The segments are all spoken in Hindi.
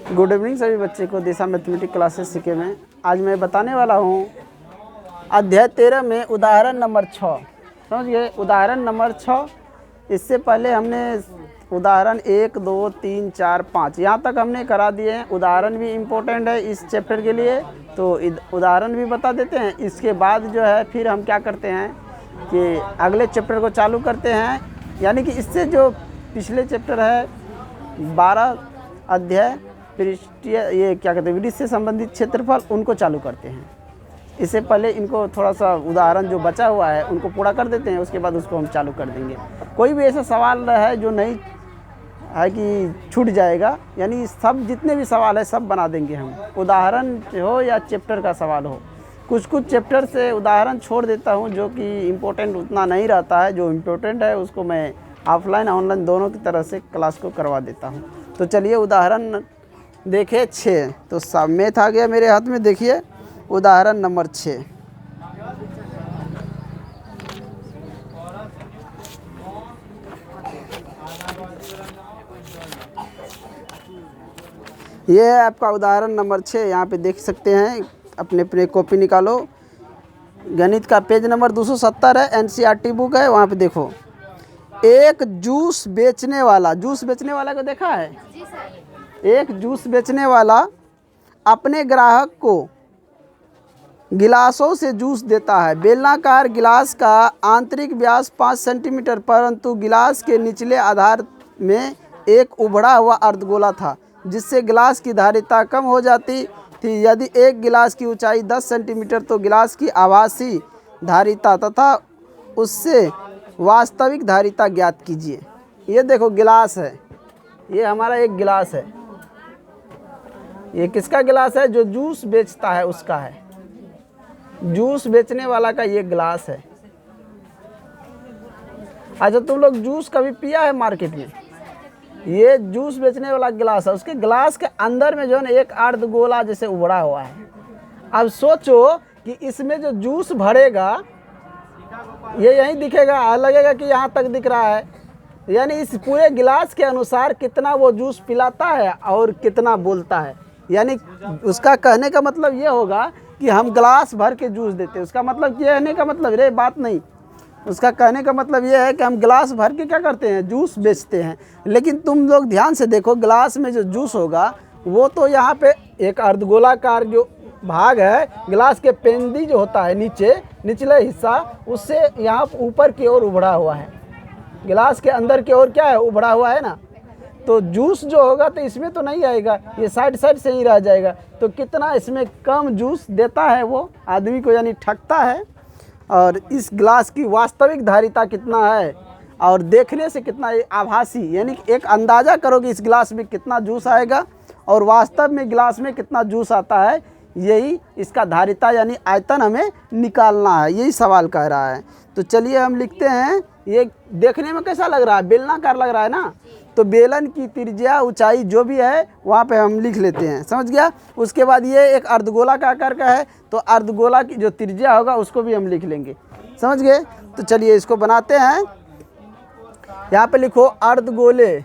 गुड इवनिंग सभी बच्चे को दिशा मैथमेटिक्स क्लासेस सीखे में। आज मैं बताने वाला हूँ अध्याय 13 में उदाहरण नंबर 6। समझिए उदाहरण नंबर 6। इससे पहले हमने उदाहरण 1, 2, 3, 4, 5 यहाँ तक हमने करा दिए हैं। उदाहरण भी इम्पोर्टेंट है इस चैप्टर के लिए, तो उदाहरण भी बता देते हैं। इसके बाद जो है फिर हम क्या करते हैं कि अगले चैप्टर को चालू करते हैं, यानी कि इससे जो पिछले चैप्टर है 12 अध्याय पृष्ठीय ये क्या कहते हैं वृत्त से संबंधित क्षेत्रफल, उनको चालू करते हैं। इससे पहले इनको थोड़ा सा उदाहरण जो बचा हुआ है उनको पूरा कर देते हैं, उसके बाद उसको हम चालू कर देंगे। कोई भी ऐसा सवाल है जो नहीं है कि छूट जाएगा, यानी सब जितने भी सवाल है सब बना देंगे हम, उदाहरण हो या चैप्टर का सवाल हो। कुछ कुछ चैप्टर से उदाहरण छोड़ देता हूँ जो कि इम्पोर्टेंट उतना नहीं रहता है, जो इम्पोर्टेंट है उसको मैं ऑफलाइन ऑनलाइन दोनों की तरह से क्लास को करवा देता हूँ। तो चलिए उदाहरण देखिए 6। तो सब मैथ आ गया मेरे हाथ में, देखिए उदाहरण नंबर 6। ये है आपका उदाहरण नंबर 6, यहाँ पे देख सकते हैं। अपने अपने कॉपी निकालो, गणित का पेज नंबर 270 है, एनसीईआरटी बुक है, वहाँ पे देखो। एक जूस बेचने वाला को देखा है? एक जूस बेचने वाला अपने ग्राहक को गिलासों से जूस देता है। बेलनाकार गिलास का आंतरिक व्यास 5 सेंटीमीटर, परंतु गिलास के निचले आधार में एक उभड़ा हुआ अर्धगोला था जिससे गिलास की धारिता कम हो जाती थी। यदि एक गिलास की ऊंचाई 10 सेंटीमीटर तो गिलास की आभासी धारिता तथा उससे वास्तविक धारिता ज्ञात कीजिए। ये देखो गिलास है, ये हमारा एक गिलास है। ये किसका गिलास है? जो जूस बेचता है उसका है। जूस बेचने वाला का ये गिलास है। अच्छा, तुम लोग जूस कभी पिया है मार्केट में? ये जूस बेचने वाला गिलास है, उसके गिलास के अंदर में जो है ना एक अर्धगोला जैसे उभड़ा हुआ है। अब सोचो कि इसमें जो जूस भरेगा ये यहीं दिखेगा, लगेगा कि यहाँ तक दिख रहा है, यानी इस पूरे गिलास के अनुसार कितना वो जूस पिलाता है और कितना बोलता है। यानी उसका कहने का मतलब ये होगा कि हम गिलास भर के जूस देते हैं। उसका मतलब कहने का मतलब रे बात नहीं, उसका कहने का मतलब ये है कि हम गिलास भर के क्या करते हैं, जूस बेचते हैं। लेकिन तुम लोग ध्यान से देखो, गिलास में जो जूस होगा वो तो यहाँ पे एक अर्धगोलाकार जो भाग है, गिलास के पेंदी जो होता है निचले हिस्सा, उससे यहाँ ऊपर की ओर उभड़ा हुआ है। गिलास के अंदर की ओर क्या है, उभड़ा हुआ है ना। तो जूस जो होगा तो इसमें तो नहीं आएगा, ये साइड से ही रह जाएगा। तो कितना इसमें कम जूस देता है वो आदमी को, यानी ठगता है। और इस गिलास की वास्तविक धारिता कितना है और देखने से कितना आभासी, यानी एक अंदाज़ा करो कि इस गिलास में कितना जूस आएगा और वास्तव में गिलास में कितना जूस आता है, यही इसका धारिता यानी आयतन हमें निकालना है। यही सवाल कह रहा है। तो चलिए हम लिखते हैं। ये देखने में कैसा लग रहा है? बेलनाकार लग रहा है ना। तो बेलन की त्रिज्या ऊंचाई जो भी है वहाँ पे हम लिख लेते हैं, समझ गया। उसके बाद ये एक अर्धगोला का आकार का है, तो अर्धगोला की जो त्रिज्या होगा उसको भी हम लिख लेंगे, समझ गए। तो चलिए इसको बनाते हैं। यहाँ पे लिखो अर्धगोले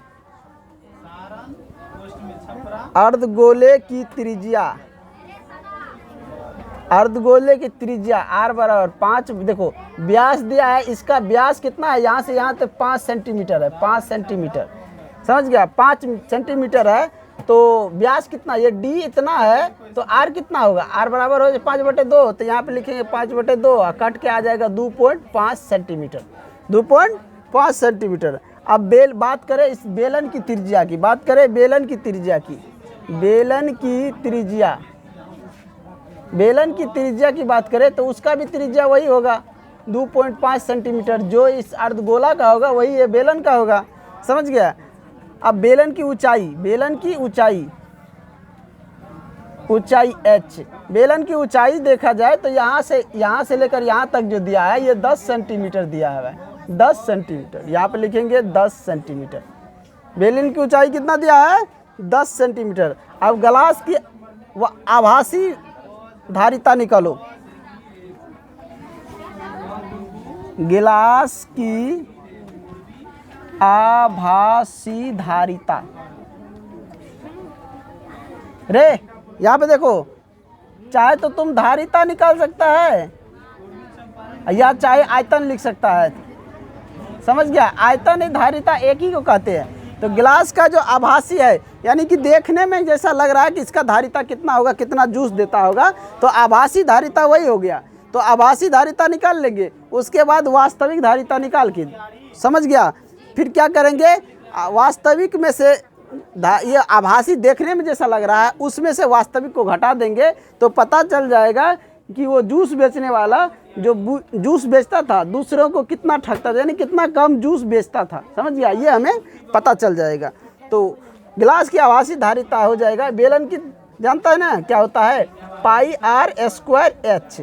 की त्रिज्या, अर्धगोले की त्रिज्या r बराबर 5। देखो व्यास दिया है, इसका व्यास कितना है, यहाँ से यहाँ तक 5 सेंटीमीटर है। 5 सेंटीमीटर, समझ गया। 5 सेंटीमीटर है तो व्यास कितना, ये d इतना है तो r कितना होगा, r बराबर हो जाए 5/2। तो यहाँ पे लिखेंगे 5/2, कट के आ जाएगा 2.5 सेंटीमीटर। 2.5 सेंटीमीटर। अब बात करें इस बेलन की त्रिज्या की, बेलन की त्रिज्या की बात करें तो उसका भी त्रिज्या वही होगा 2.5 सेंटीमीटर। जो इस अर्धगोला का होगा वही ये बेलन का होगा, समझ गया। अब बेलन की ऊंचाई h, बेलन की ऊंचाई देखा जाए तो यहाँ से लेकर यहाँ तक जो दिया है ये 10 सेंटीमीटर दिया है, 10 सेंटीमीटर। यहाँ पे लिखेंगे 10 सेंटीमीटर। बेलन की ऊंचाई कितना दिया है, 10 सेंटीमीटर। अब गिलास की आभासी धारिता निकालो। गिलास की आभासी धारिता रे यहाँ पे देखो, चाहे तो तुम धारिता निकाल सकता है या चाहे आयतन लिख सकता है। समझ गया, आयतन धारिता एक ही को कहते हैं। तो गिलास का जो आभासी है, यानी कि देखने में जैसा लग रहा है कि इसका धारिता कितना होगा, कितना जूस देता होगा, तो आभासी धारिता वही हो गया। तो आभासी धारिता निकाल लेंगे, उसके बाद वास्तविक धारिता निकाल के, समझ गया, फिर क्या करेंगे, वास्तविक में से ये आभासी देखने में जैसा लग रहा है उसमें से वास्तविक को घटा देंगे, तो पता चल जाएगा कि वो जूस बेचने वाला जो जूस बेचता था दूसरों को कितना ठगता था, यानी कितना कम जूस बेचता था। समझ गया, ये हमें पता चल जाएगा। तो गिलास की आभासी धारिता हो जाएगा। बेलन की जानता है ना क्या होता है, पाई आर स्क्वायर एच।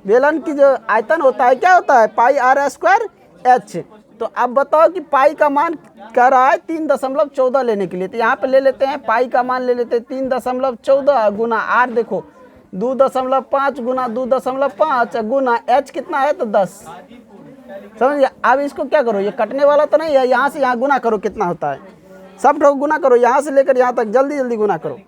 बेलन की जो आयतन होता है क्या होता है, पाई आर स्क्वायर एच। तो अब बताओ कि पाई का मान कह रहा है 3.14 लेने के लिए, तो यहाँ पे ले लेते हैं पाई का मान ले लेते हैं 3.14 गुना आर, देखो 2.5 गुना 2.5 गुना एच कितना है, तो 10। समझ गया। अब इसको क्या करो, ये कटने वाला तो नहीं है, यहाँ से यहाँ गुना करो कितना होता है, सब ठोक गुना करो, यहाँ से लेकर यहाँ तक जल्दी जल्दी गुना करो,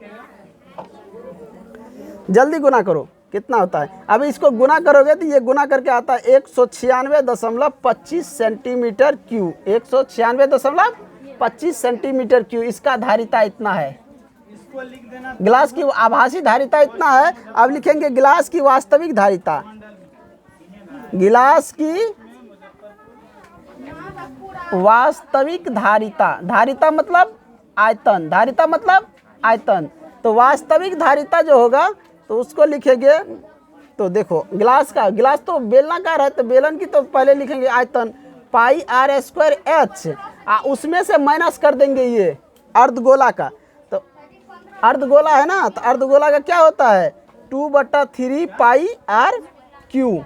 जल्दी गुना करो कितना होता है। अब इसको गुना करोगे तो ये गुना करके आता है 196.25 सेंटीमीटर क्यूब, 196.25 सेंटीमीटर क्यूब। इसका धारिता इतना है। गिलास की आभासी धारिता इतना है। अब लिखेंगे गिलास की वास्तविक धारिता। गिलास की वास्तविक धारिता, धारिता मतलब आयतन, धारिता मतलब आयतन। तो वास्तविक धारिता जो होगा तो उसको लिखेंगे, तो देखो गिलास का, गिलास तो बेलनाकार है तो बेलन की तो पहले लिखेंगे आयतन पाई आर स्क्वायर एच, उसमें से माइनस कर देंगे ये अर्धगोला का। तो अर्धगोला है ना, तो अर्धगोला का क्या होता है 2/3 पाई आर क्यू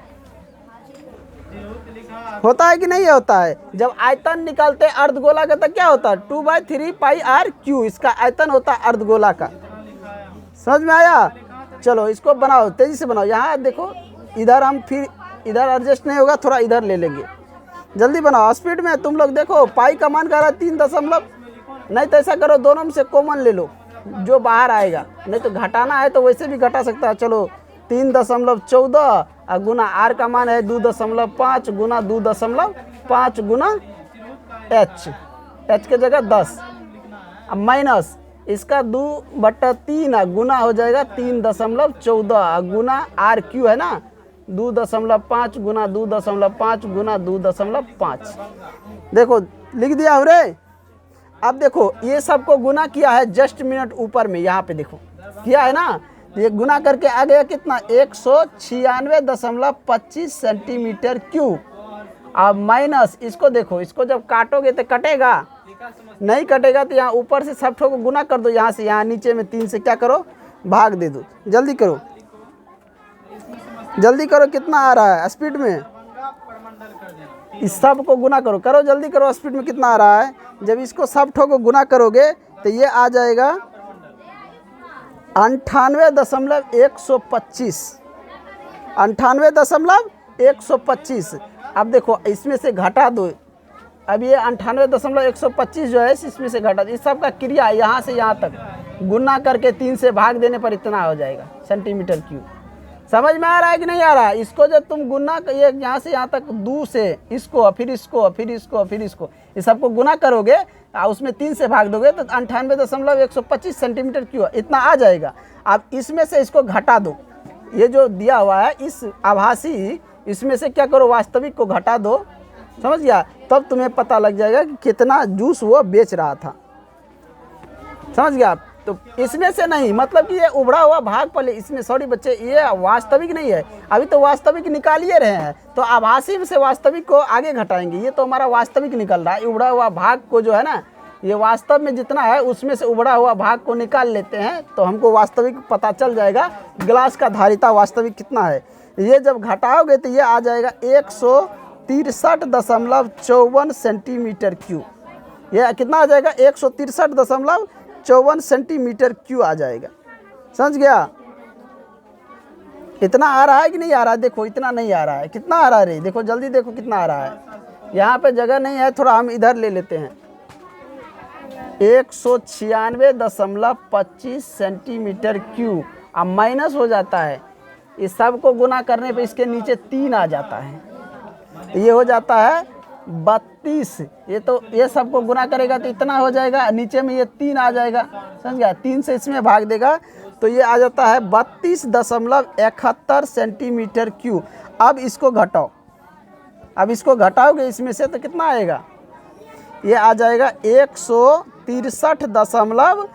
होता है कि नहीं होता है। जब आयतन निकालते हैं अर्धगोला का तो क्या होता है 2/3 पाई आर क्यू, इसका आयतन होता है अर्धगोला का। समझ में आया। चलो इसको बनाओ, तेजी से बनाओ। यहाँ देखो इधर हम फिर इधर एडजस्ट नहीं होगा, थोड़ा इधर ले लेंगे, जल्दी बनाओ स्पीड में। तुम लोग देखो पाई का मान कर रहा है 3 दशमलव, नहीं तो ऐसा करो दोनों में से कॉमन ले लो जो बाहर आएगा, नहीं तो घटाना है तो वैसे भी घटा सकता है। चलो 3.14 और गुना आर का मान है 2.5 गुना 2.5 गुना एच, एच के जगह 10, अब माइनस इसका 2/3 गुना हो जाएगा 3.14 गुना आर क्यू है ना 2.5 गुना 2.5 गुना 2.5। देखो लिख दिया हो रे। अब देखो ये सबको गुना किया है जस्ट मिनट ऊपर में, यहाँ पे देखो किया है ना, ये गुना करके आ गया कितना 196.25 सेंटीमीटर क्यूब। अब माइनस इसको देखो, इसको जब काटोगे तो कटेगा नहीं, कटेगा तो यहाँ ऊपर से सब ठोको गुना कर दो, यहाँ से यहाँ नीचे में 3 से क्या करो भाग दे दो। जल्दी करो जल्दी करो, कितना आ रहा है स्पीड में, इस सब को गुना करो, करो जल्दी करो स्पीड में कितना आ रहा है। जब इसको सब ठोको गुना करोगे तो ये आ जाएगा 98.125, 98.125। अब देखो इसमें से घटा दो, अब ये 98.125 जो है इसमें से घटा दो, इस सब का क्रिया यहाँ से यहाँ तक गुना करके 3 से भाग देने पर इतना हो जाएगा सेंटीमीटर क्यूब। समझ में आ रहा है कि नहीं आ रहा है। इसको जब तुम गुना ये यहाँ से यहाँ तक 2 से इसको फिर इसको फिर इसको फिर इसको इस सबको गुना करोगे और उसमें 3 से भाग दोगे तो 98.125 सेंटीमीटर क्यूब इतना आ जाएगा। अब इसमें से इसको घटा दो, ये जो दिया हुआ है इस आभासी, इसमें से क्या करो वास्तविक को घटा दो, समझ गया, तब तुम्हें पता लग जाएगा कि कितना जूस वो बेच रहा था। समझ गया। तो इसमें से नहीं, मतलब कि ये उभरा हुआ भाग पहले इसमें, सॉरी बच्चे ये वास्तविक नहीं है, अभी तो वास्तविक निकाल ही रहे हैं, तो आभासी से वास्तविक को आगे घटाएंगे। ये तो हमारा वास्तविक निकल रहा है, उभरा हुआ भाग को जो है ना, ये वास्तव में जितना है उसमें से उभरा हुआ भाग को निकाल लेते हैं तो हमको वास्तविक पता चल जाएगा गिलास का धारिता वास्तविक कितना है। ये जब घटाओगे तो ये आ जाएगा 163.54 सेंटीमीटर क्यूब। ये कितना आ जाएगा 163.54 सेंटीमीटर क्यूब आ जाएगा। समझ गया। इतना आ रहा है कि नहीं आ रहा है, देखो इतना नहीं आ रहा है, कितना आ रहा है रे, देखो जल्दी देखो कितना आ रहा है। यहाँ पे जगह नहीं है, थोड़ा हम इधर ले लेते हैं, 196.25 सेंटीमीटर क्यूब। अब माइनस हो जाता है, इस सब को गुना करने पे इसके नीचे 3 आ जाता है, ये हो जाता है 32। ये सबको गुना करेगा तो इतना हो जाएगा, नीचे में ये 3 आ जाएगा, समझ गया। 3 से इसमें भाग देगा तो ये आ जाता है 32.71 सेंटीमीटर क्यूब। अब इसको घटाओ, अब इसको घटाओगे इसमें से तो कितना आएगा, ये आ जाएगा 163.25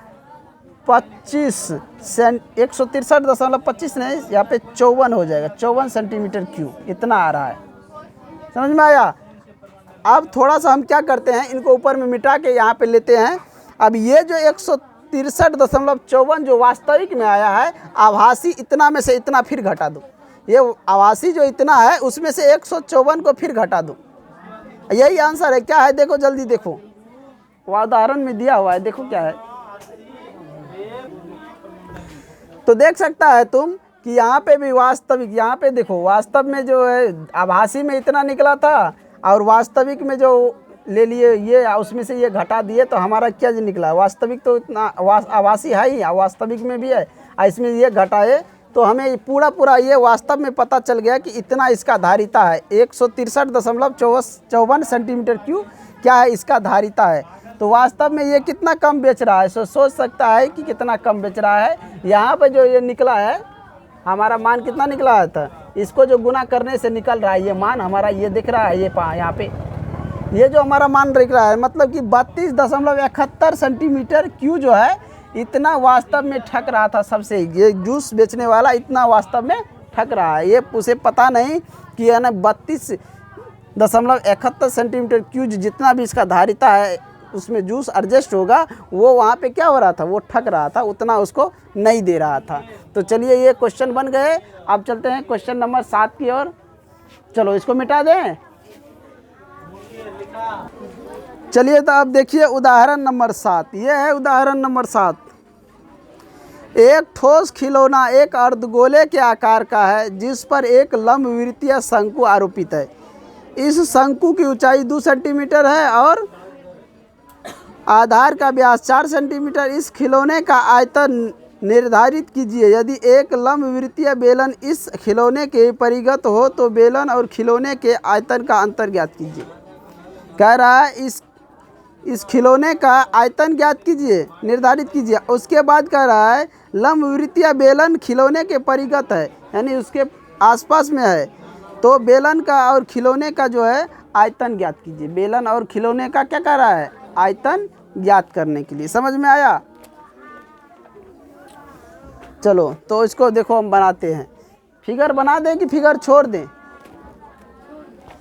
163.25 नहीं, यहाँ पे 54 हो जाएगा, 54 सेंटीमीटर क्यूब इतना आ रहा है। समझ में आया। अब थोड़ा सा हम क्या करते हैं, इनको ऊपर में मिटा के यहाँ पे लेते हैं। अब ये जो 163.54 जो वास्तविक में आया है, आभासी इतना में से इतना फिर घटा दो, ये आभासी जो इतना है उसमें से 154 को फिर घटा दो, यही आंसर है। क्या है देखो, जल्दी देखो, वह उदाहरण में दिया हुआ है, देखो क्या है। तो देख सकता है तुम कि यहाँ पे भी वास्तविक, यहाँ पे देखो वास्तव में जो है आभासी में इतना निकला था और वास्तविक में जो ले लिए ये, उसमें से ये घटा दिए तो हमारा क्या जो निकला, वास्तविक तो इतना आभासी है ही, वास्तविक में भी है, और इसमें ये घटाए तो हमें पूरा ये वास्तव में पता चल गया कि इतना इसका धारिता है। 163.54 सेंटीमीटर क्यूब क्या है, इसका धारिता है। तो वास्तव में ये कितना कम बेच रहा है, सोच सकता है कि कितना कम बेच रहा है। यहाँ पे जो ये निकला है हमारा मान कितना निकला था, इसको जो गुना करने से निकल रहा है ये मान हमारा, ये दिख रहा है, ये यहाँ पे ये जो हमारा मान दिख रहा है, मतलब कि 32.71 सेंटीमीटर क्यूब जो है इतना वास्तव में ठग रहा था सबसे। ये जूस बेचने वाला इतना वास्तव में ठग रहा है, ये उसे पता नहीं कि है ना 32.71 सेंटीमीटर क्यूब जितना भी इसका धारिता है उसमें जूस एडजस्ट होगा, वो वहाँ पे क्या हो रहा था, वो ठग रहा था, उतना उसको नहीं दे रहा था। तो चलिए ये क्वेश्चन बन गए। अब चलते हैं क्वेश्चन नंबर 7 की ओर। चलो इसको मिटा दें। चलिए तो अब देखिए उदाहरण नंबर 7, ये है उदाहरण नंबर 7। एक ठोस खिलौना एक अर्धगोले के आकार का है जिस पर एक लंबवृत्तीय शंकु आरोपित है। इस शंकु की ऊंचाई 2 सेंटीमीटर है और आधार का व्यास 4 सेंटीमीटर। इस खिलौने का आयतन निर्धारित कीजिए। यदि एक लंबवृत्तीय बेलन इस खिलौने के परिगत हो तो बेलन और खिलौने के आयतन का अंतर ज्ञात कीजिए। कह रहा है इस खिलौने का आयतन ज्ञात कीजिए, निर्धारित कीजिए। उसके बाद कह रहा है लंबवृत्तीय बेलन खिलौने के परिगत है, यानी उसके आसपास में है, तो बेलन का और खिलौने का जो है आयतन ज्ञात कीजिए। बेलन और खिलौने का क्या कह रहा है, आयतन ज्ञात करने के लिए। समझ में आया। चलो तो इसको देखो हम बनाते हैं। फिगर बना दें कि फिगर छोड़ दें,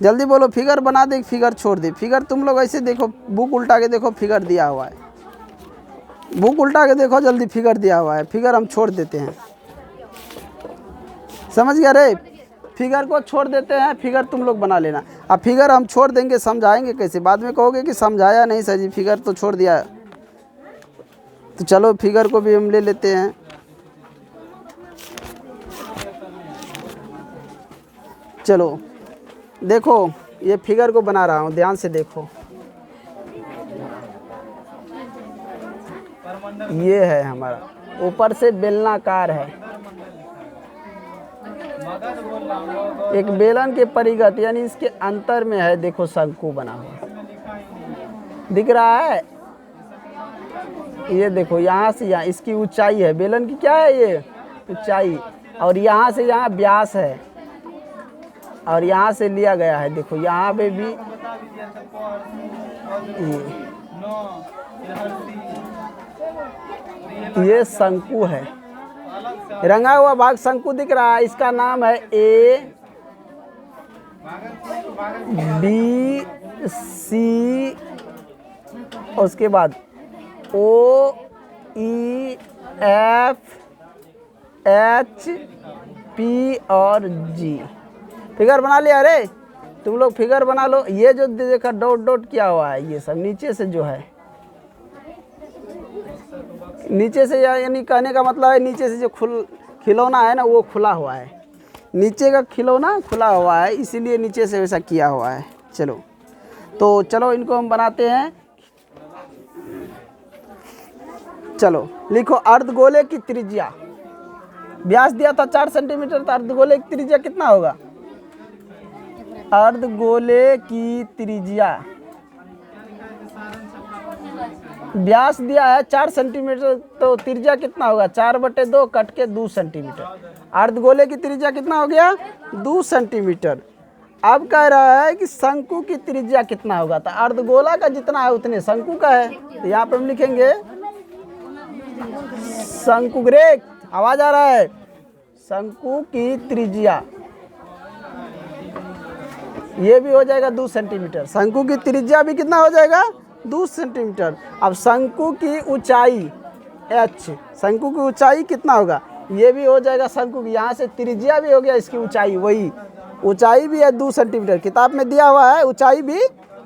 जल्दी बोलो। फिगर बना दें कि फिगर छोड़ दें। फिगर तुम लोग ऐसे देखो, बुक उल्टा के देखो, फिगर दिया हुआ है, बुक उल्टा के देखो जल्दी, फिगर दिया हुआ है। फिगर हम छोड़ देते हैं, समझ गया रे। फिगर को छोड़ देते हैं, फिगर तुम लोग बना लेना। अब फिगर हम छोड़ देंगे, समझाएंगे कैसे, बाद में कहोगे कि समझाया नहीं सर जी, फिगर तो छोड़ दिया। तो चलो फिगर को भी हम ले लेते हैं। चलो देखो ये फिगर को बना रहा हूँ, ध्यान से देखो। ये है हमारा, ऊपर से बेलनाकार है, एक बेलन के परिगत यानी इसके अंतर में है, देखो शंकु बना हुआ दिख रहा है। ये देखो यहाँ से यहाँ इसकी ऊंचाई है, बेलन की क्या है ये ऊंचाई, और यहाँ से यहाँ व्यास है, और यहाँ से लिया गया है। देखो यहाँ पे भी ये शंकु है, रंगा हुआ भाग शंकु दिख रहा है। इसका नाम है A B C, उसके बाद O E F H P और G। फिगर बना लिया रे, तुम लोग फिगर बना लो। ये जो देखा डॉट डॉट किया हुआ है, ये सब नीचे से जो है, नीचे से यानी कहने का मतलब है नीचे से जो खिलौना है ना वो खुला हुआ है, नीचे का खिलौना खुला हुआ है, इसीलिए नीचे से वैसा किया हुआ है। चलो तो चलो इनको हम बनाते हैं। चलो लिखो, अर्धगोले की त्रिज्या, व्यास दिया था 4 सेंटीमीटर, तो अर्धगोले की त्रिज्या कितना होगा? अर्धगोले की त्रिज्या, व्यास दिया है 4 सेंटीमीटर, तो त्रिज्या कितना होगा? 4/2 कट के 2 सेंटीमीटर। अर्धगोले की त्रिज्या कितना हो गया? 2 सेंटीमीटर। अब कह रहा है कि शंकु की त्रिज्या कितना होगा, तो अर्धगोला का जितना है उतने शंकु का है, तो यहाँ पे हम लिखेंगे शंकु। ग्रेट, आवाज आ रहा है? शंकु की त्रिज्या, ये भी हो जाएगा 2 सेंटीमीटर। शंकु की त्रिज्या भी कितना हो जाएगा? 2 सेंटीमीटर। अब शंकु की ऊंचाई h, शंकु की ऊंचाई कितना होगा? ये भी हो जाएगा शंकु की, यहाँ से त्रिज्या भी हो गया, इसकी ऊंचाई, वही ऊंचाई भी है 2 सेंटीमीटर, किताब में दिया हुआ है ऊंचाई भी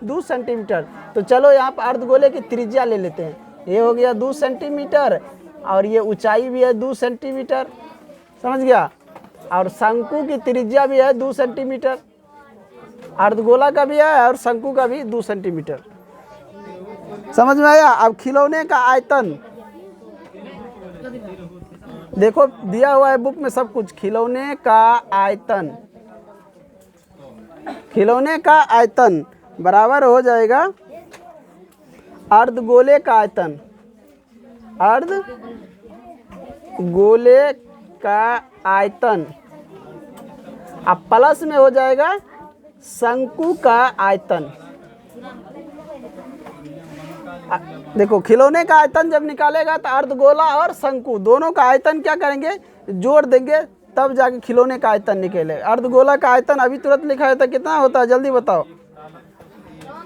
2 सेंटीमीटर। तो चलो यहाँ पर अर्धगोले की त्रिज्या ले लेते हैं, ये हो गया 2 सेंटीमीटर और ये ऊंचाई भी है 2 सेंटीमीटर, समझ गया? और शंकु की त्रिज्या भी है 2 सेंटीमीटर, अर्धगोला का भी है और शंकु का भी 2 सेंटीमीटर। समझ में आया? अब खिलौने का आयतन देखो, दिया हुआ है बुक में सब कुछ। खिलौने का आयतन, खिलौने का आयतन बराबर हो जाएगा अर्धगोले का आयतन, अर्धगोले का आयतन, अब प्लस में हो जाएगा शंकु का आयतन। देखो, खिलौने का आयतन जब निकालेगा तो अर्धगोला और शंकु दोनों का आयतन क्या करेंगे? जोड़ देंगे, तब जाके खिलौने का आयतन निकलेगा। अर्धगोला का आयतन अभी तुरंत लिखा है तो कितना होता है, जल्दी बताओ?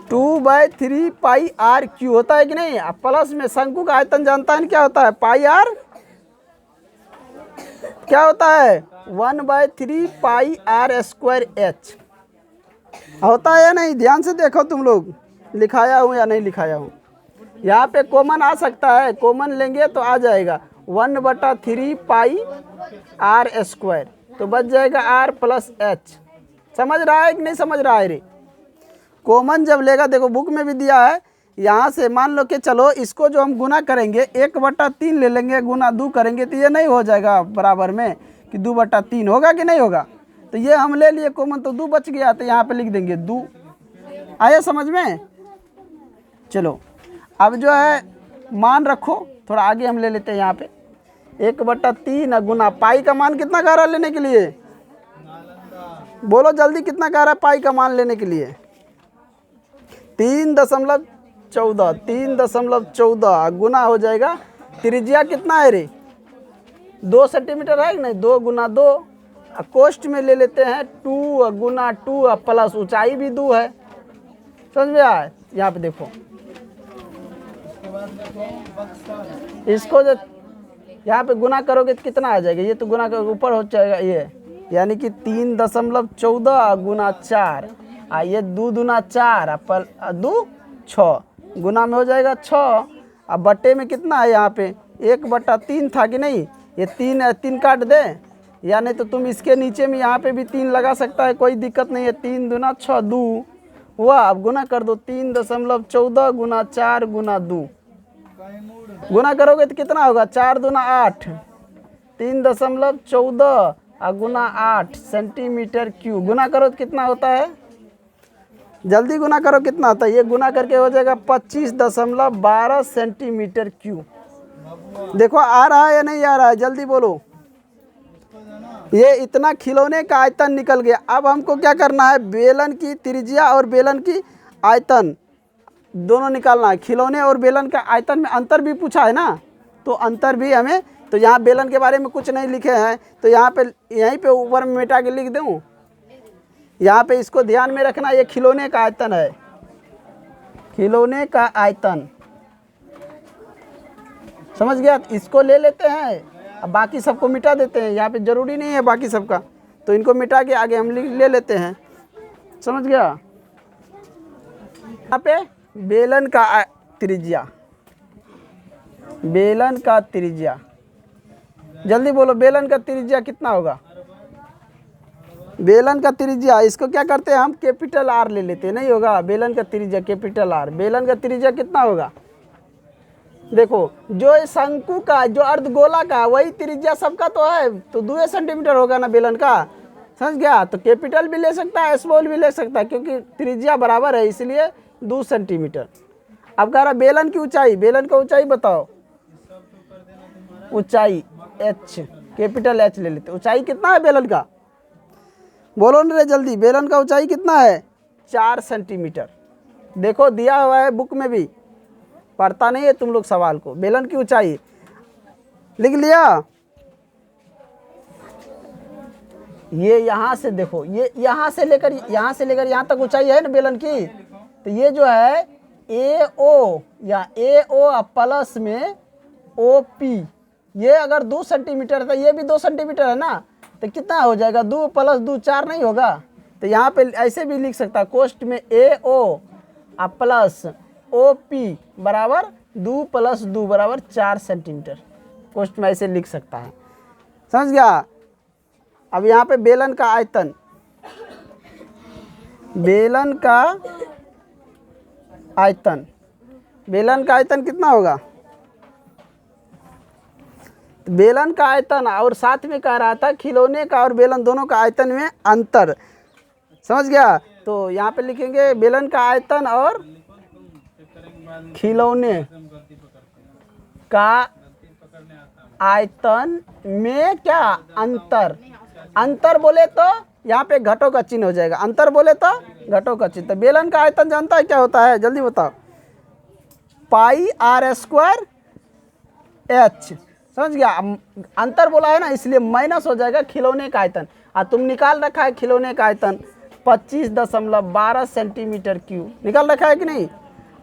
2/3 पाई आर क्यू होता है कि नहीं? अब प्लस में शंकु का आयतन जानता है क्या होता है? पाई आर क्या होता है? 1/3 पाई आर स्क्वायर एच होता है या नहीं? ध्यान से देखो तुम लोग, लिखाया हूँ या नहीं लिखाया हूँ। यहाँ पे कॉमन आ सकता है, कॉमन लेंगे तो आ जाएगा 1/3 पाई आर स्क्वायर, तो बच जाएगा आर प्लस एच। समझ रहा है कि नहीं समझ रहा है रे? कॉमन जब लेगा, देखो बुक में भी दिया है, यहाँ से मान लो कि चलो इसको जो हम गुना करेंगे 1/3 ले लेंगे, गुना 2 करेंगे तो ये नहीं हो जाएगा बराबर में कि 2/3 होगा कि नहीं होगा? तो ये हम ले लिए कॉमन, तो 2 बच गया, तो यहाँ पे लिख देंगे 2। आया समझ में? चलो अब जो है मान रखो, थोड़ा आगे हम ले लेते हैं। यहाँ पे 1/3 गुना पाई का मान कितना कह रहा है लेने के लिए? बोलो जल्दी, कितना कह रहा है पाई का मान लेने के लिए? 3.14, 3.14 गुना हो जाएगा, त्रिज्या कितना है रे? 2 सेंटीमीटर है कि नहीं? 2 गुना 2, कोष्ठ में ले लेते हैं 2 गुना 2 प्लस ऊंचाई भी 2 है, समझ में आया? यहाँ पे देखो, इसको जो यहाँ पे गुना करोगे तो कितना आ जाएगा? ये तो गुना करोगे ऊपर हो जाएगा ये, यानी कि 3.14 गुना 4, ये 2 दूना 4 2 6 गुना में हो जाएगा 6। अब बट्टे में कितना है? यहाँ पे 1/3 था कि नहीं? ये 3 काट दे, या नहीं तो तुम इसके नीचे में यहाँ पे भी 3 लगा सकता है, कोई दिक्कत नहीं है। 3 दूना 6 2 हुआ, अब गुना कर दो 3.14 गुना 4 गुना 2, गुना करोगे तो कितना होगा? 4 दूना 8, 3.14 गुना 8 सेंटीमीटर क्यूब। गुना करो तो कितना होता है? जल्दी गुना करो, कितना होता है? ये गुना करके हो जाएगा 25.12 सेंटीमीटर क्यूब। देखो आ रहा है या नहीं आ रहा है? जल्दी बोलो। ये इतना खिलौने का आयतन निकल गया। अब हमको क्या करना है? बेलन की त्रिज्या और बेलन की आयतन दोनों निकालना है। खिलौने और बेलन का आयतन में अंतर भी पूछा है ना, तो अंतर भी हमें, तो यहाँ बेलन के बारे में कुछ नहीं लिखे हैं, तो यहाँ पे यहीं पे ऊपर में मिटा के लिख दूँ। यहाँ पे इसको ध्यान में रखना, ये खिलौने का आयतन है, खिलौने का आयतन, समझ गया? इसको ले लेते हैं, अब बाकी सबको मिटा देते हैं। यहाँ पे ज़रूरी नहीं है बाकी सबका, तो इनको मिटा के आगे हम ले लेते हैं, समझ गया? यहाँ पे बेलन का त्रिज्या, बेलन का त्रिज्या, जल्दी बोलो, बेलन का त्रिज्या कितना होगा? बेलन का त्रिज्या, इसको क्या करते हैं हम? कैपिटल आर ले लेते हैं, नहीं होगा? बेलन का त्रिज्या कैपिटल आर, बेलन का त्रिज्या कितना होगा? देखो जो ये शंकु का जो अर्धगोला का वही त्रिज्या सबका तो है, तो 2 सेंटीमीटर होगा ना बेलन का। समझ गया? तो कैपिटल भी ले सकता है, स्मॉल भी ले सकता है, क्योंकि त्रिज्या बराबर है इसलिए 2 सेंटीमीटर। अब कह रहा बेलन की ऊंचाई, बेलन का ऊंचाई बताओ। ऊंचाई h, कैपिटल H ले लेते। ऊंचाई कितना है बेलन का? बोलो ना रे जल्दी, बेलन का ऊंचाई कितना है? 4 सेंटीमीटर। देखो दिया हुआ है बुक में भी, पढ़ता नहीं है तुम लोग सवाल को। बेलन की ऊंचाई लिख लिया? ये यहाँ से देखो, ये यहाँ से लेकर यहाँ तक ऊंचाई है ना बेलन की। तो ये जो है AO या AO प्लस में OP, ये अगर 2 सेंटीमीटर था, ये भी 2 सेंटीमीटर है ना, तो कितना हो जाएगा? 2 + 2 4 नहीं होगा? तो यहाँ पे ऐसे भी लिख सकता है, कोष्ट में AO प्लस OP बराबर 2 + 2 बराबर 4 सेंटीमीटर। कोष्ट में ऐसे लिख सकता है। समझ गया? अब यहाँ पे बेलन का आयतन, बेलन का आयतन, बेलन का आयतन कितना होगा? बेलन का आयतन, और साथ में कह रहा था खिलौने का और बेलन दोनों का आयतन में अंतर। समझ गया? तो यहाँ पे लिखेंगे बेलन का आयतन और खिलौने का आयतन में क्या अंतर। अंतर बोले तो यहाँ पे घटों का चिन्ह हो जाएगा, अंतर बोले तो घटों का चिन्ह। तो बेलन का आयतन जानता है क्या होता है? जल्दी बताओ। πr² h। समझ गया? अंतर बोला है ना, इसलिए माइनस हो जाएगा खिलौने का आयतन। और तुम निकाल रखा है खिलौने का आयतन 25.12 सेंटीमीटर क्यूब, निकाल रखा है कि नहीं?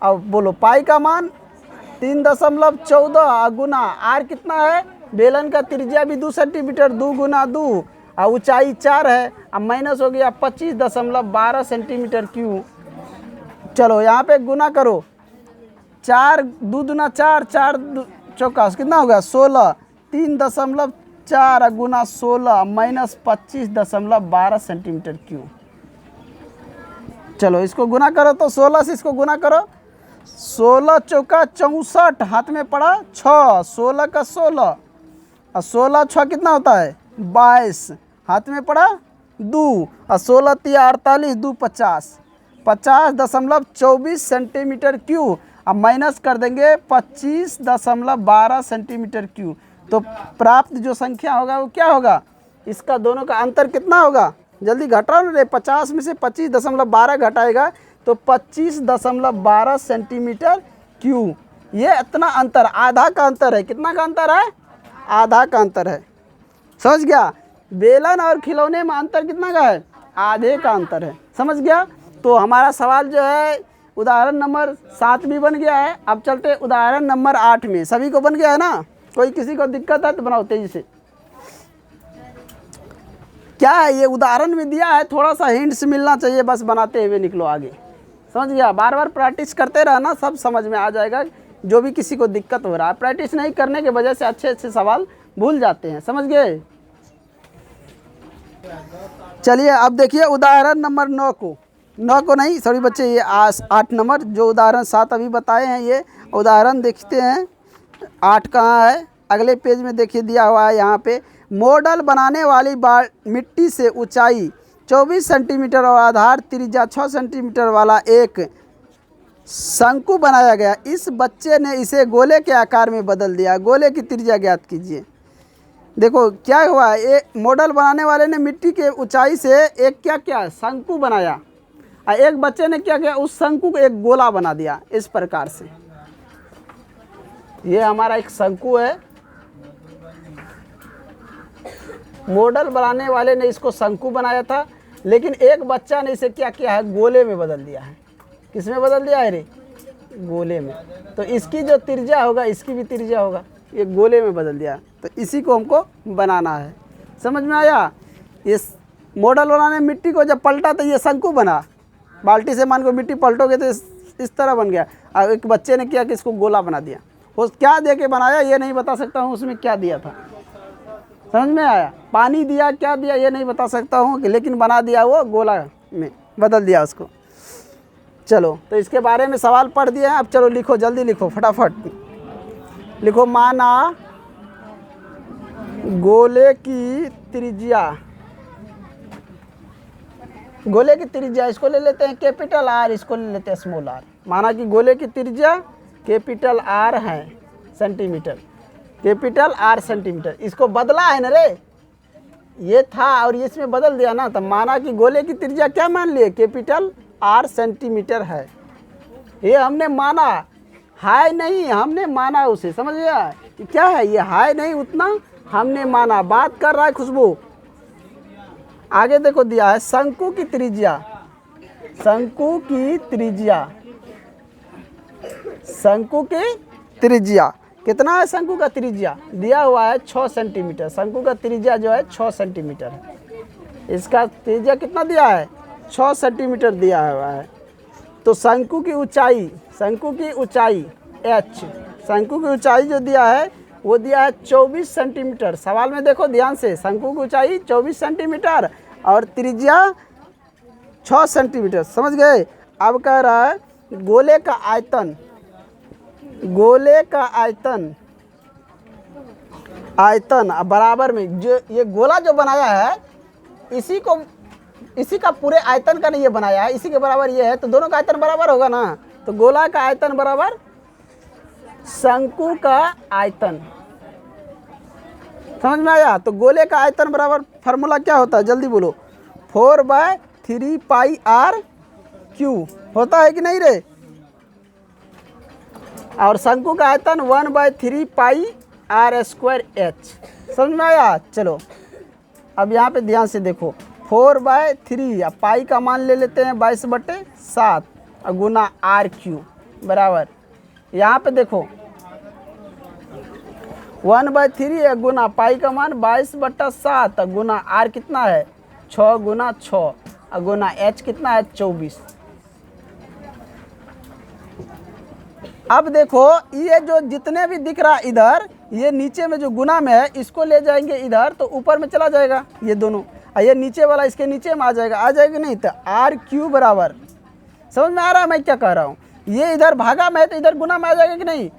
अब बोलो पाई का मान 3.14 गुना आर कितना है? बेलन का त्रिज्या भी 2 सेंटीमीटर, 2 × 2 और ऊंचाई 4 है। अब माइनस हो गया 25.12 सेंटीमीटर क्यूब। चलो यहाँ पे गुना करो, 4 2 दूना 4, 4 चौका कितना होगा? 16, 3.4 गुना 16 माइनस 25.12 सेंटीमीटर क्यूब। चलो इसको गुना करो, तो 16 से इसको गुना करो। 16 चौका 64, हाथ में पड़ा 6, 16 का 16 और 16 6 कितना होता है? 22, हाथ में पड़ा 2 और 16 3 48, 2 50, 50.24 सेंटीमीटर क्यूब। अब माइनस कर देंगे 25.12 सेंटीमीटर क्यूब। तो प्राप्त जो संख्या होगा वो क्या होगा? इसका दोनों का अंतर कितना होगा? जल्दी घटाओ ना रे, 50 में से 25.12 घटाएगा तो 25.12 सेंटीमीटर क्यूब। ये इतना अंतर, आधा का अंतर है। कितना का अंतर है? आधा का अंतर है। समझ गया? बेलन और खिलौने में अंतर कितना का है? आधे का अंतर है। समझ गया? तो हमारा सवाल जो है उदाहरण नंबर 7 भी बन गया है। अब चलते उदाहरण नंबर 8 में। सभी को बन गया है ना? कोई किसी को दिक्कत है तो बनाओ तेजी से। क्या है ये उदाहरण में दिया है, थोड़ा सा हिंट्स मिलना चाहिए, बस बनाते हुए निकलो आगे। समझ गया? बार बार प्रैक्टिस करते रहना, सब समझ में आ जाएगा। जो भी किसी को दिक्कत हो रहा है, प्रैक्टिस नहीं करने की वजह से अच्छे अच्छे सवाल भूल जाते हैं। समझ गए? चलिए अब देखिए उदाहरण नंबर 9 को नहीं, सॉरी बच्चे, ये 8 नंबर, जो उदाहरण 7 अभी बताए हैं ये उदाहरण देखते हैं। 8 कहाँ है? अगले पेज में देखिए दिया हुआ है यहाँ पे। मॉडल बनाने वाली मिट्टी से ऊंचाई 24 सेंटीमीटर और आधार त्रिज्या 6 सेंटीमीटर वाला एक शंकु बनाया गया। इस बच्चे ने इसे गोले के आकार में बदल दिया। गोले की त्रिज्या ज्ञात कीजिए। देखो क्या हुआ, एक मॉडल बनाने वाले ने मिट्टी के ऊंचाई से एक क्या शंकु बनाया, और एक बच्चे ने क्या किया, उस शंकु को एक गोला बना दिया इस प्रकार से। ये हमारा एक शंकु है। मॉडल बनाने वाले ने इसको शंकु बनाया था, लेकिन एक बच्चा ने इसे क्या किया है, गोले में बदल दिया है। किस में बदल दिया है रे? गोले में। तो इसकी जो त्रिज्या होगा इसकी भी त्रिज्या होगा, ये गोले में बदल दिया। तो इसी को हमको बनाना है। समझ में आया? इस मॉडल बनाने मिट्टी को जब पलटा तो ये शंकु बना। बाल्टी से मान को मिट्टी पलटोगे तो इस तरह बन गया। और एक बच्चे ने किया कि इसको गोला बना दिया। वो क्या दे के बनाया ये नहीं बता सकता हूँ, उसमें क्या दिया था। समझ में आया? पानी दिया, क्या दिया ये नहीं बता सकता हूँ, लेकिन बना दिया, वो गोला में बदल दिया उसको। चलो तो इसके बारे में सवाल पढ़ दिया है। अब चलो लिखो, जल्दी लिखो फटाफट। लिखो माना गोले की त्रिज्या, गोले की त्रिज्या इसको ले लेते हैं कैपिटल आर, इसको ले लेते हैं स्मॉल आर। माना कि गोले की त्रिज्या कैपिटल आर है सेंटीमीटर, कैपिटल आर सेंटीमीटर, इसको बदला है ना रे, ये था और ये इसमें बदल दिया ना, तो माना कि गोले की त्रिज्या क्या मान लिए, कैपिटल आर सेंटीमीटर है। ये हमने माना, हाय नहीं, हमने माना उसे, समझ गया कि क्या है ये, हाय नहीं उतना हमने माना, बात कर रहा है खुशबू। आगे देखो दिया है शंकु की त्रिज्या, शंकु की त्रिज्या, शंकु की त्रिज्या कितना है, शंकु का त्रिज्या दिया हुआ है 6 सेंटीमीटर, शंकु का त्रिज्या जो है 6 सेंटीमीटर है, इसका त्रिज्या कितना दिया है 6 सेंटीमीटर दिया हुआ है। तो शंकु की ऊंचाई, शंकु की ऊंचाई h, शंकु की ऊंचाई जो दिया है वो दिया है 24 सेंटीमीटर। सवाल में देखो ध्यान से, शंकु की ऊंचाई 24 सेंटीमीटर और त्रिज्या 6 सेंटीमीटर, समझ गए। अब कह रहा है गोले का आयतन, गोले का आयतन, आयतन बराबर में जो ये गोला जो बनाया है इसी को, इसी का पूरे आयतन का नहीं ये बनाया है, इसी के बराबर ये है, तो दोनों का आयतन बराबर होगा ना। तो गोला का आयतन बराबर शंकु का आयतन, समझ में आया। तो गोले का आयतन बराबर फार्मूला क्या होता है, जल्दी बोलो, 4/3 पाई आर क्यू होता है कि नहीं रे, और शंकु का आयतन 1/3 पाई आर स्क्वायर एच, समझ में आया। चलो अब यहाँ पे ध्यान से देखो, 4/3 पाई का मान ले लेते हैं 22/7 और गुना आर क्यू बराबर, यहाँ पे देखो 1/3 गुना पाई का मान 22/7 गुना आर कितना है 6 गुना 6 और गुना एच कितना है 24। अब देखो ये जो जितने भी दिख रहा है इधर, ये नीचे में जो गुना में है इसको ले जाएंगे इधर तो ऊपर में चला जाएगा ये दोनों, और ये नीचे वाला इसके नीचे में आ जाएगा, आ जाएगा नहीं। तो आर क्यू बराबर, समझ में आ रहा है मैं क्या कह रहा हूँ, ये इधर भागा में है तो इधर गुना में आ जाएगा कि नहीं,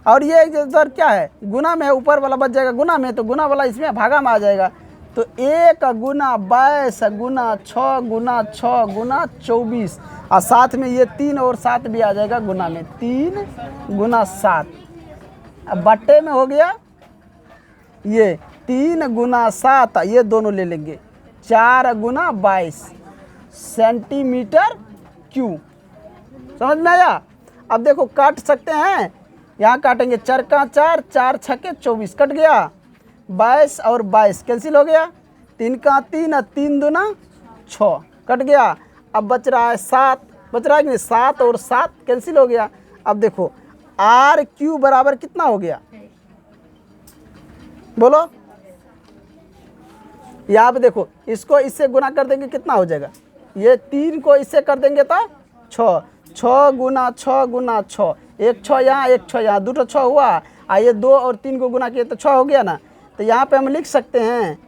और ये इधर क्या है गुना में है, ऊपर वाला बच जाएगा गुना में, तो गुना वाला इसमें भागा में आ जाएगा। तो 1 गुना 22 गुना 6 गुना 6 गुना 24 और साथ में ये 3 और 7 भी आ जाएगा गुना में, 3 गुना 7 अब बट्टे में हो गया ये 3 गुना 7, ये दोनों ले लेंगे 4 गुना 22 सेंटीमीटर क्यूब, समझ में आया। अब देखो काट सकते हैं, यहाँ काटेंगे 4 का 4, 4 छक्के 24 कट गया, 22 और 22 कैंसिल हो गया, 3 का 3, 3 दूना 6 कट गया। अब बच रहा है 7, बच रहा है कि नहीं, 7 और 7 कैंसिल हो गया। अब देखो आर क्यू बराबर कितना हो गया, बोलो। यहाँ पे देखो इसको इससे गुना कर देंगे कितना हो जाएगा, ये 3 को इससे कर देंगे तो 6, 6 गुना 6 गुना 6, 1 6 यहाँ 1 6 यहाँ, 2 6 हुआ, ये 2 और 3 को गुना किए तो 6 हो गया ना। तो यहाँ पे हम लिख सकते हैं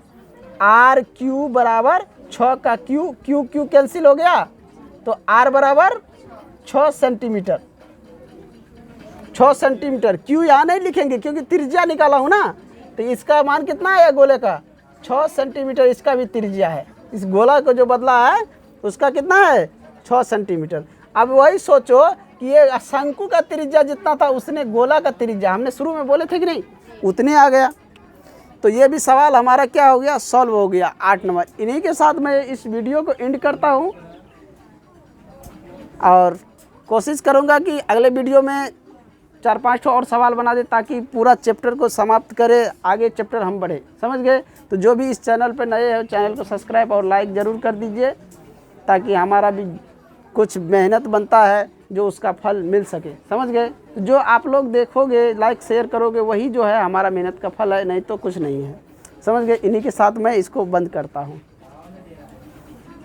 आर क्यू बराबर 6 का क्यू, क्यू क्यू कैंसिल हो गया, तो आर बराबर 6 सेंटीमीटर, 6 सेंटीमीटर। क्यू यहाँ नहीं लिखेंगे क्योंकि त्रिज्या निकाला हूँ ना, तो इसका मान कितना है गोले का 6 सेंटीमीटर, इसका भी त्रिज्या है, इस गोला को जो बदला है उसका कितना है 6 सेंटीमीटर। अब वही सोचो कि ये शंकु का त्रिज्या जितना था उसने गोला का त्रिज्या, हमने शुरू में बोले थे कि नहीं, उतने आ गया। तो ये भी सवाल हमारा क्या हो गया, सॉल्व हो गया 8 नंबर। इन्हीं के साथ मैं इस वीडियो को एंड करता हूँ और कोशिश करूँगा कि अगले वीडियो में 4-5 और सवाल बना दे ताकि पूरा चैप्टर को समाप्त करे, आगे चैप्टर हम बढ़े, समझ गए। तो जो भी इस चैनल पर नए हैं चैनल को सब्सक्राइब और लाइक ज़रूर कर दीजिए ताकि हमारा भी कुछ मेहनत बनता है जो उसका फल मिल सके, समझ गए। जो आप लोग देखोगे लाइक शेयर करोगे वही जो है हमारा मेहनत का फल है, नहीं तो कुछ नहीं है, समझ गए। इन्हीं के साथ मैं इसको बंद करता हूँ।